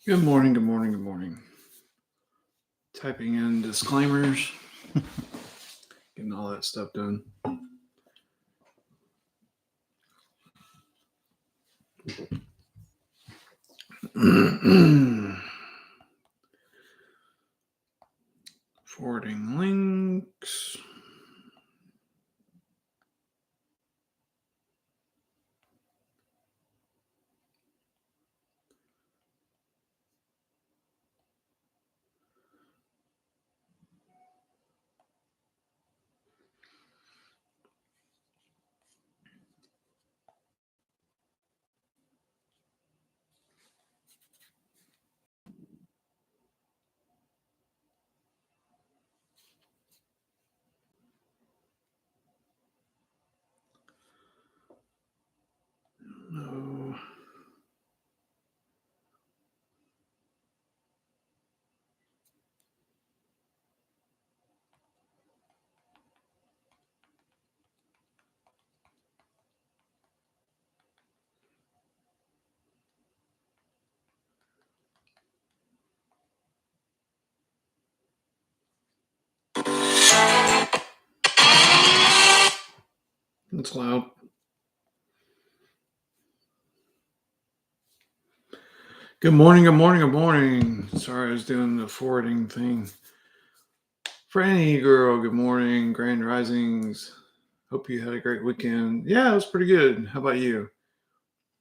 Good morning, good morning, good morning. Typing in disclaimers, getting all that stuff done. Forwarding links. No. It's loud. Good morning, good morning, good morning. Sorry, I was doing the forwarding thing. Franny girl, good morning. Grand Risings. Hope you had a great weekend. Yeah, it was pretty good. How about you?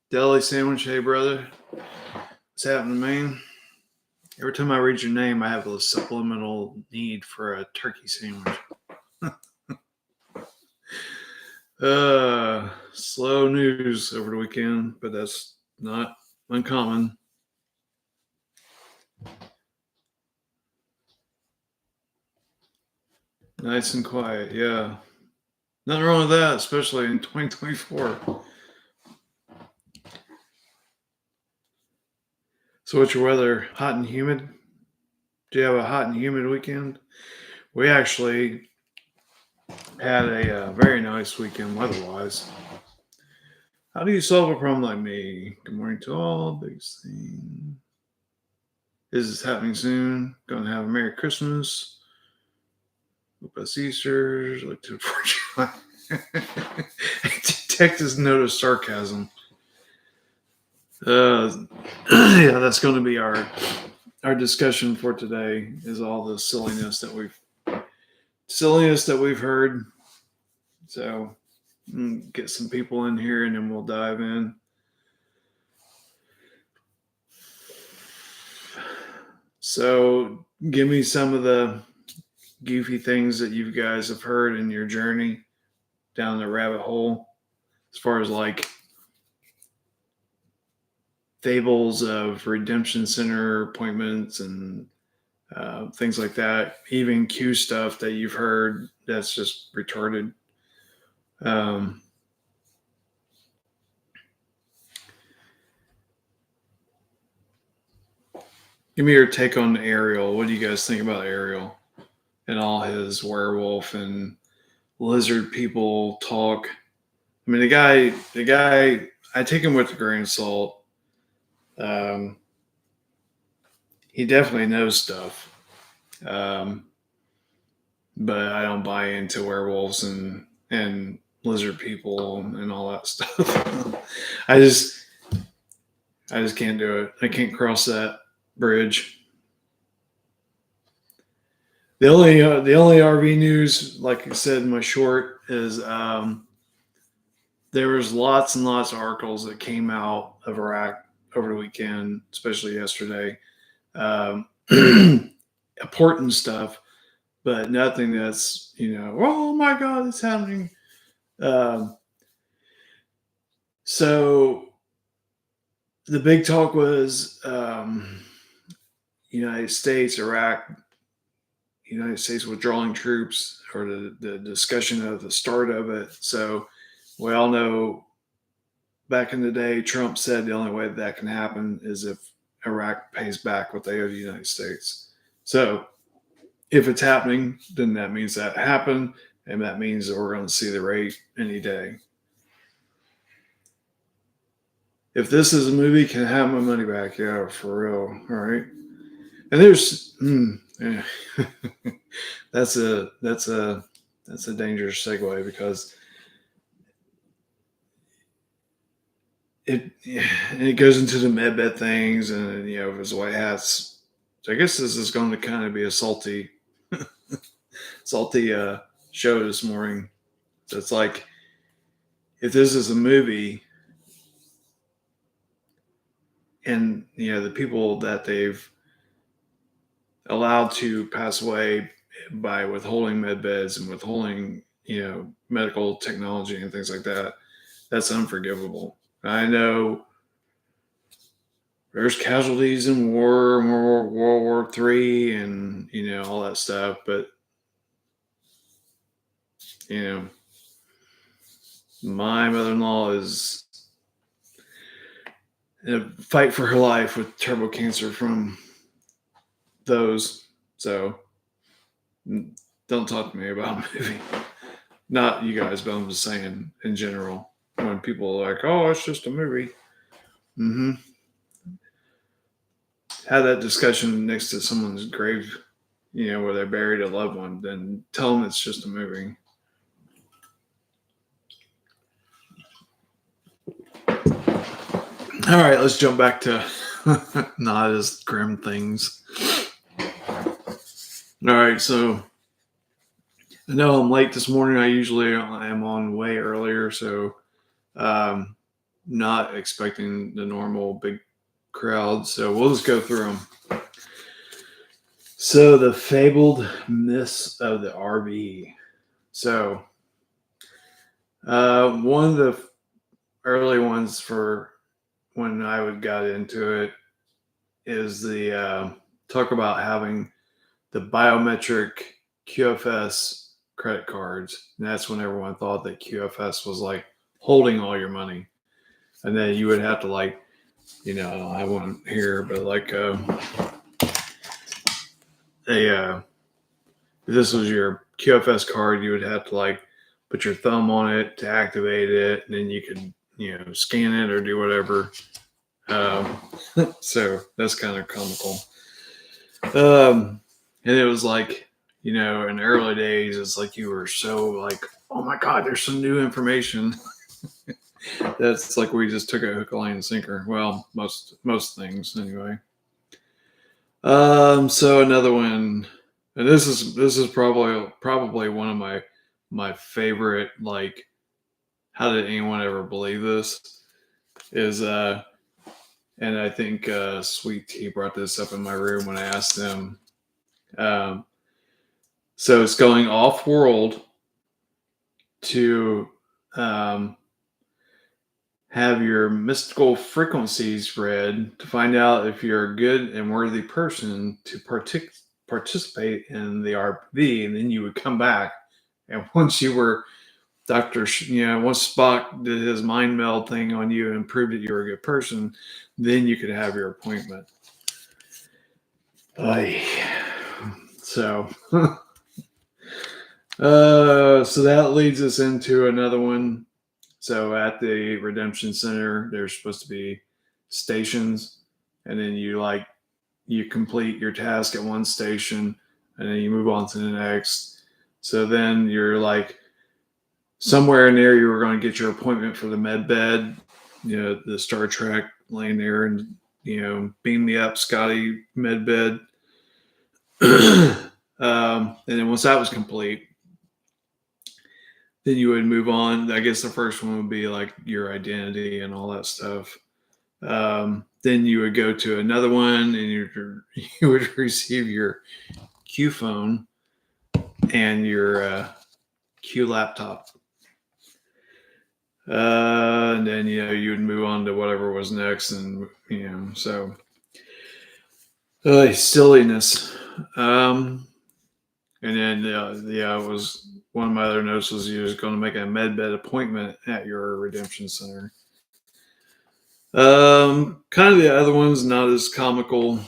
Deli sandwich, hey brother. What's happening, man? Every time I read your name, I have a supplemental need for a turkey sandwich. Slow news over the weekend, but that's not uncommon. Nice and quiet, yeah. Nothing wrong with that, especially in 2024. So, what's your weather? Hot and humid? Do you have a hot and humid weekend? We actually had a very nice weekend weather-wise. How do you solve a problem like me? Good morning to all. Biggest thing. Is this happening soon? Gonna have a Merry Christmas. Hope it's Easter. Like to July. Detect his note of sarcasm. Uh, yeah, that's going to be our discussion for today. Is all the silliness that we've heard. So get some people in here, and then we'll dive in. So, give me some of the goofy things that you guys have heard in your journey down the rabbit hole, as far as like fables of redemption center appointments and things like that. Even Q stuff that you've heard that's just retarded. Um, Give me your take on Ariel. What do you guys think about Ariel and all his werewolf and lizard people talk? I mean, the guy, I take him with a grain of salt. Um, he definitely knows stuff, um, but I don't buy into werewolves and lizard people and all that stuff. I just I just can't do it. I can't cross that bridge. The only RV news, like I said in my short, is there was lots and lots of articles that came out of Iraq over the weekend, especially yesterday. Um, important stuff, but nothing that's oh my god, it's happening. Um, so the big talk was United States, Iraq, United States withdrawing troops, or the discussion of the start of it. So we all know back in the day, Trump said the only way that can happen is if Iraq pays back what they owe the United States. So if it's happening, then that means that happened, and that means that we're going to see the rate any day. If this is a movie, can I have my money back? Yeah, for real. All right. And there's yeah. That's a dangerous segue because it goes into the medbed things and his white hats. So I guess this is going to kind of be a salty show this morning. So it's like if this is a movie and the people that they've allowed to pass away by withholding med beds and withholding medical technology and things like that, that's unforgivable. I know there's casualties in World War III, and all that stuff, but you know my mother-in-law is in a fight for her life with turbo cancer from those. So don't talk to me about a movie. Not you guys, but I'm just saying in general. When people are like, "Oh, it's just a movie," mm-hmm. Have that discussion next to someone's grave, where they buried a loved one. Then tell them it's just a movie. All right, let's jump back to not as grim things. All right, so I know I'm late this morning. I usually am on way earlier, so not expecting the normal big crowd. So we'll just go through them. So the fabled myths of the RV. So one of the early ones for when I got into it is the talk about having the biometric QFS credit cards. And that's when everyone thought that QFS was like holding all your money. And then you would have to I don't have one here, but if this was your QFS card, you would have to put your thumb on it to activate it, and then you could scan it or do whatever. So that's kind of comical. And it was in the early days, it's like you were so oh my God, there's some new information. That's like we just took a hook, line, and sinker. Well, most things anyway. So another one, and this is probably one of my favorite. How did anyone ever believe this? Is and I think Sweet Tea brought this up in my room when I asked them. So it's going off world to have your mystical frequencies read to find out if you're a good and worthy person to participate in the RV, and then you would come back. And once you were once Spock did his mind meld thing on you and proved that you were a good person, then you could have your appointment. So, so that leads us into another one. So at the Redemption Center, there's supposed to be stations, and then you complete your task at one station, and then you move on to the next. So then you're somewhere in there, you were going to get your appointment for the med bed, the Star Trek laying there and beam me up, Scotty med bed. And then once that was complete, then you would move on. I guess the first one would be your identity and all that stuff. Then you would go to another one, and you would receive your Q phone and your Q laptop. And then you would move on to whatever was next, and so silliness. And then it was one of my other notes was you was going to make a medbed appointment at your Redemption Center. Kind of the other ones not as comical.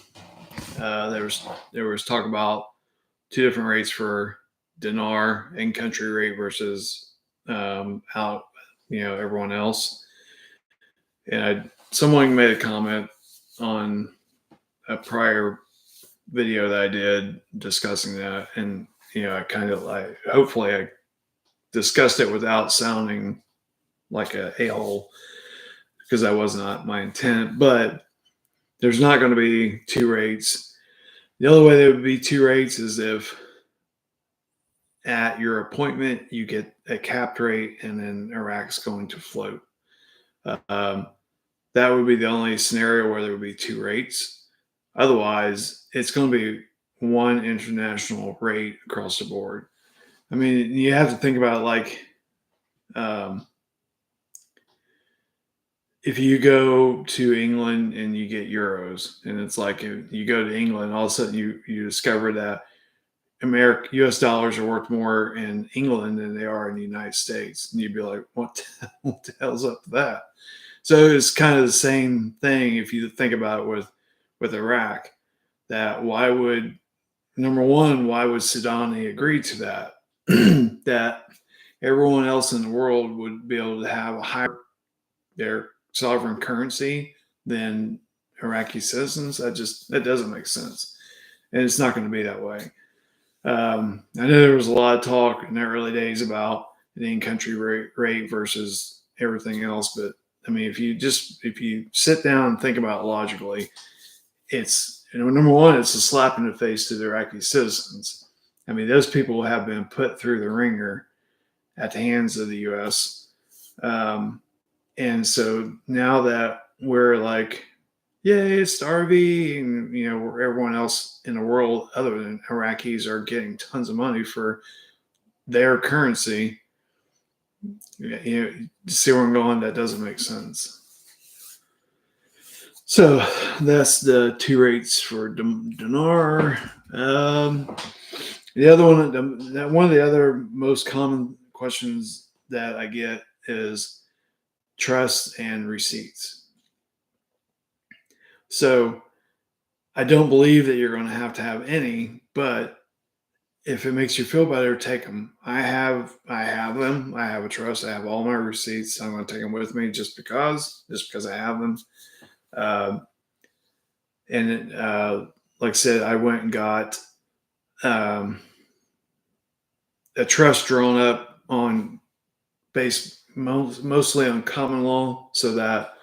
There was talk about two different rates for Dinar in country rate versus out everyone else. And someone made a comment on a prior video that I did discussing that, and I kind of like, hopefully I discussed it without sounding like a hole, because that was not my intent. But there's not going to be two rates. The only way there would be two rates is if at your appointment you get a capped rate and then Iraq's going to float. Um, that would be the only scenario where there would be two rates. Otherwise, it's going to be one international rate across the board. I mean, you have to think about it like, um, if you go to England and you get euros, and it's like if you go to England, all of a sudden you discover that U.S. dollars are worth more in England than they are in the United States, and you'd be like, what the hell's up with that? So it's kind of the same thing if you think about it with Iraq. That why would number one, why would Saddam agree to that? That everyone else in the world would be able to have a higher their sovereign currency than Iraqi citizens. That doesn't make sense, and it's not going to be that way. I know there was a lot of talk in the early days about the in-country rate versus everything else, but I mean, if you sit down and think about it logically, it's number one, it's a slap in the face to the Iraqi citizens. I mean, those people have been put through the ringer at the hands of the U.S. And so now that we're like, yay, it's the RV, and everyone else in the world other than Iraqis are getting tons of money for their currency. See where I'm going? That doesn't make sense. So that's the two rates for Dinar. The other one of the other most common questions that I get is trust and receipts. So I don't believe that you're going to have any, but if it makes you feel better, take them. I have them. I have a trust. I have all my receipts. I'm going to take them with me just because I have them. Like I said, I went and got a trust drawn up on mostly on common law, so that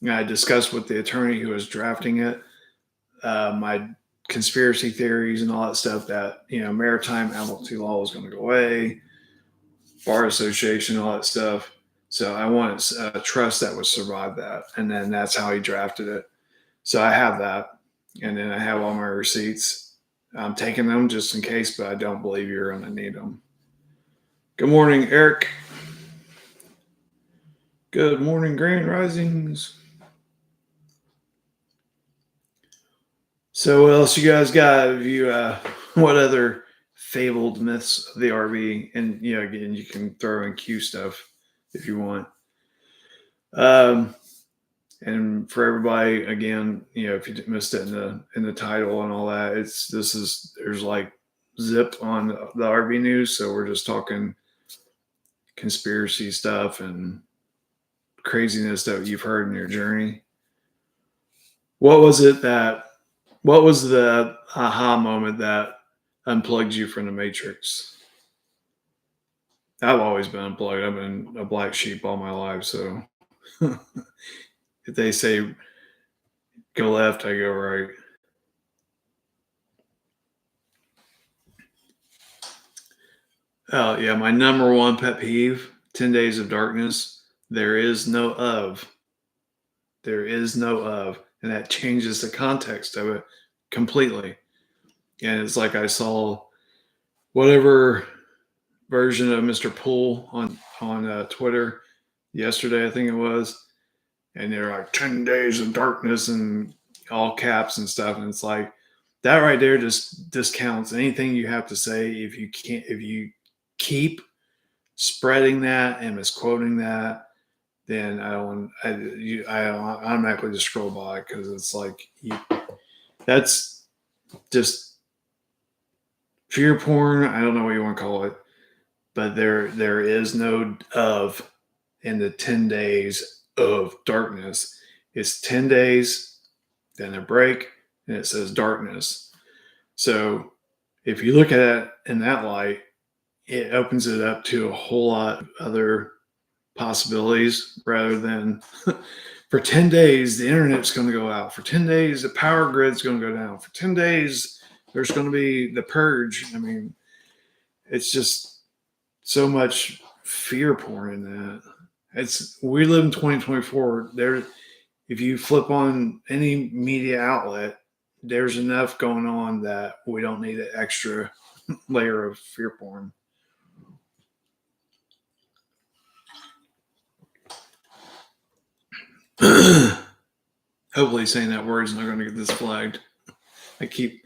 I discussed with the attorney who was drafting it my conspiracy theories and all that stuff, that maritime admiralty law was going to go away, bar association, all that stuff. So I wanted a trust that would survive that, and then that's how he drafted it. So I have that, and then I have all my receipts. I'm taking them just in case, but I don't believe you're going to need them. Good morning, Eric. Good morning, Grand Risings. So what else you guys got? Have you what other fabled myths of the RV? And again, you can throw in Q stuff if you want. And for everybody, again, if you missed it in the title and all that, there's like zip on the RV news, so we're just talking conspiracy stuff and craziness that you've heard in your journey. What was the aha moment that unplugged you from the matrix? I've always been unplugged. I've been a black sheep all my life, so if they say go left, I go right. Oh yeah, my number one pet peeve: 10 Days of Darkness. There is no of, and that changes the context of it completely. And it's like I saw whatever version of Mr. Poole on Twitter yesterday, I think it was, and they're like 10 Days of Darkness and all caps and stuff, and it's like that right there just discounts anything you have to say if you keep spreading that and misquoting that. Then I automatically just scroll by, because it's like that's just fear porn. I don't know what you want to call it, but there is no of in the 10 Days of Darkness. It's 10 days, then a break, and it says darkness. So if you look at it in that light, it opens it up to a whole lot of other possibilities rather than for 10 days, the internet's going to go out. For 10 days, the power grid's going to go down. For 10 days, there's going to be the purge. I mean, it's just so much fear porn in that. We live in 2024. If you flip on any media outlet, there's enough going on that we don't need an extra layer of fear porn. Hopefully saying that word is not going to get this flagged. I keep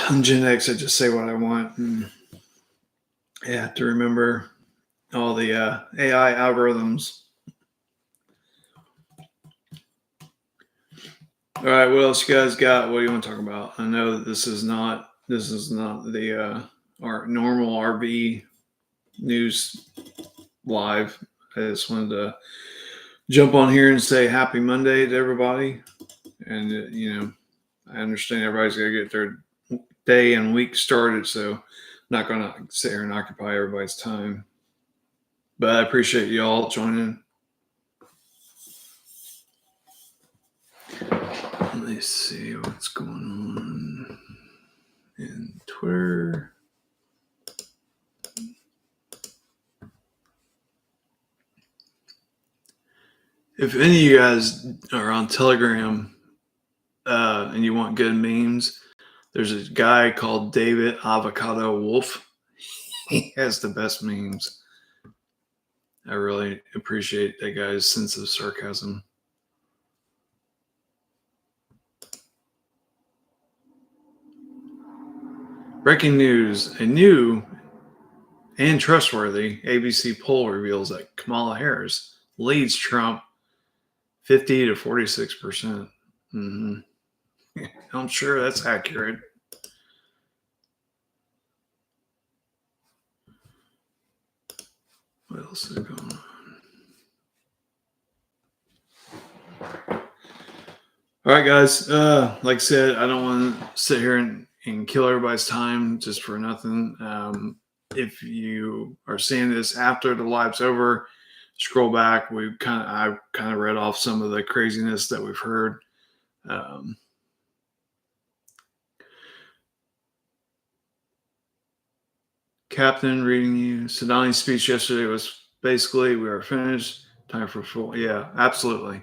on Gen X, I just say what I want. And I have to remember all the AI algorithms. All right, what else you guys got? What do you want to talk about? I know that this is not the our normal RV news live. I just wanted to jump on here and say happy Monday to everybody. And I understand everybody's got to get their day and week started, so I'm not going to sit here and occupy everybody's time. But I appreciate you all joining. Let me see what's going on in Twitter. If any of you guys are on Telegram and you want good memes, there's a guy called David Avocado Wolf. He has the best memes. I really appreciate that guy's sense of sarcasm. Breaking news. A new and trustworthy ABC poll reveals that Kamala Harris leads Trump 50 to 46%. Mm-hmm. I'm sure that's accurate. What else is going on? All right, guys. Like I said, I don't want to sit here and kill everybody's time just for nothing. If you are seeing this after the live's over, scroll back. I kind of read off some of the craziness that we've heard. Captain reading you. Sadani's speech yesterday was basically, we are finished. Time for full. Yeah, absolutely.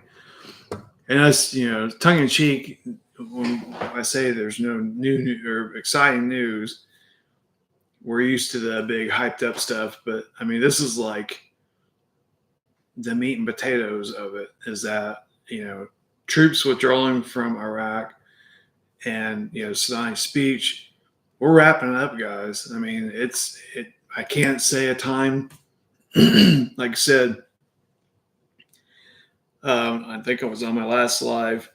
And that's, tongue in cheek, when I say there's no new or exciting news, we're used to the big hyped up stuff. But I mean, this is like the meat and potatoes of it, is that, troops withdrawing from Iraq and, Sadani's speech. We're wrapping it up, guys. I mean, I can't say a time. Like I said, I think I was on my last live.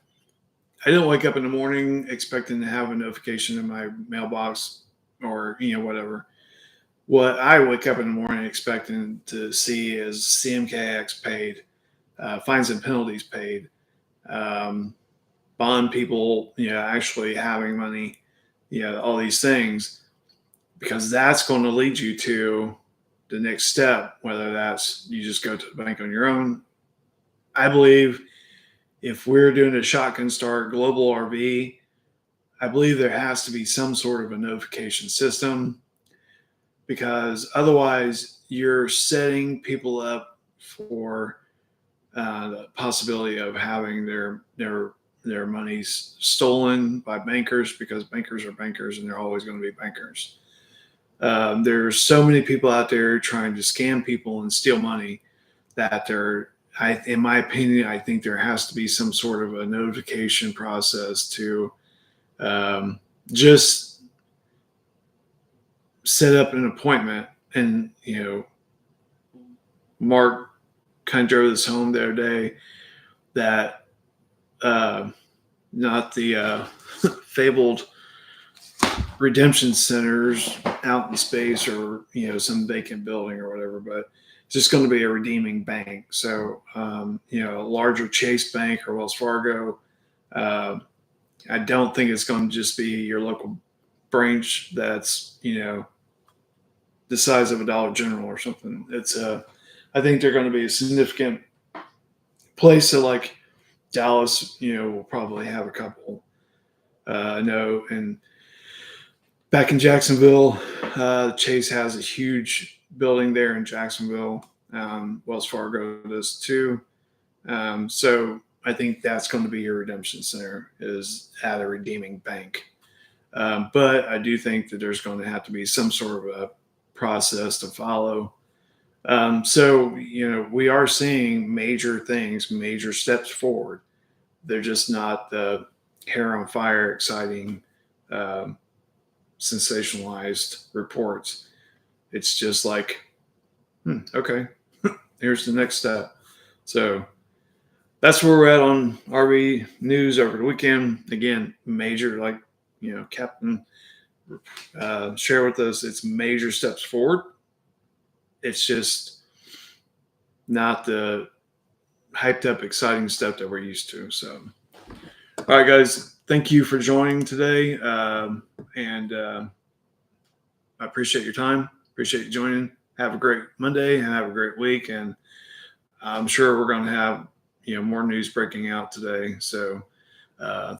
I didn't wake up in the morning expecting to have a notification in my mailbox or, whatever. What I wake up in the morning expecting to see is CMKX paid, fines and penalties paid, bond people, actually having money, all these things, because that's going to lead you to the next step, whether that's you just go to the bank on your own. I believe if we're doing a shotgun start global RV, I believe there has to be some sort of a notification system, because otherwise you're setting people up for the possibility of having their monies stolen by bankers, because bankers are bankers and they're always going to be bankers. There's so many people out there trying to scam people and steal money that in my opinion, I think there has to be some sort of a notification process to just set up an appointment. And, Mark kind of drove this home the other day that not the fabled redemption centers out in space or, some vacant building or whatever, but it's just going to be a redeeming bank. So, a larger Chase Bank or Wells Fargo, uh, I don't think it's going to just be your local branch that's, the size of a Dollar General or something. I think they're going to be a significant place. So, like Dallas, will probably have a couple. I know, and back in Jacksonville, Chase has a huge building there in Jacksonville. Wells Fargo does too. So I think that's going to be your redemption center, is at a redeeming bank. But I do think that there's going to have to be some sort of a process to follow. So we are seeing major things, major steps forward. They're just not the hair on fire, exciting, um, sensationalized reports. It's just like, okay, here's the next step. So that's where we're at on RV news over the weekend. Again, major, like, Captain share with us, it's major steps forward. It's just not the hyped up, exciting stuff that we're used to. So, all right, guys, thank you for joining today. And I appreciate your time. Appreciate you joining. Have a great Monday and have a great week. And I'm sure we're going to have more news breaking out today. So